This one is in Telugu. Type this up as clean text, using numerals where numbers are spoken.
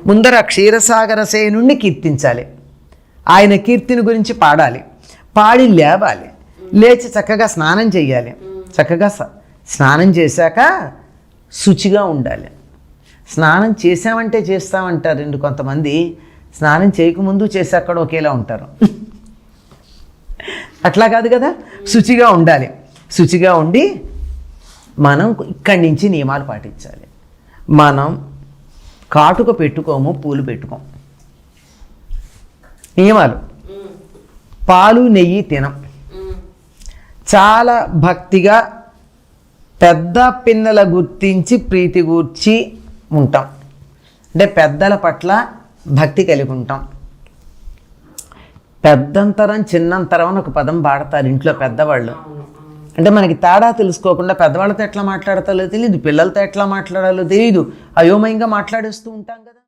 ముందర క్షీరసాగర సేనుణ్ణి కీర్తించాలి, ఆయన కీర్తిని గురించి పాడాలి, పాడి లేవాలి, లేచి చక్కగా స్నానం చేయాలి, చక్కగా స్నానం చేశాక శుచిగా ఉండాలి. స్నానం చేసామంటే చేస్తామంటారండి కొంతమంది, స్నానం చేయకముందు చేశాక కూడా ఒకేలా ఉంటారు. అట్లా కాదు కదా, శుచిగా ఉండాలి. శుచిగా ఉండి మనం ఇక్కడి నుంచి నియమాలు పాటించాలి. మనం కాటుక పెట్టుకోము, పూలు పెట్టుకోము, నియమాలు. పాలు నెయ్యి తినం. చాలా భక్తిగా పెద్ద పిన్నల గుర్తించి ప్రీతి గూర్చి ఉంటాం. అంటే పెద్దల పట్ల భక్తి కలిగి ఉంటాం. పెద్దంతరం చిన్నంతరం అని ఒక పదం వాడతారు ఇంట్లో పెద్దవాళ్ళు. అంటే మనకి తేడా తెలుసుకోకుండా పెద్దవాళ్ళతో ఎట్లా మాట్లాడతారో తెలియదు, పిల్లలతో ఎట్లా మాట్లాడాలో తెలియదు, అయోమయంగా మాట్లాడేస్తూ ఉంటాం కదా.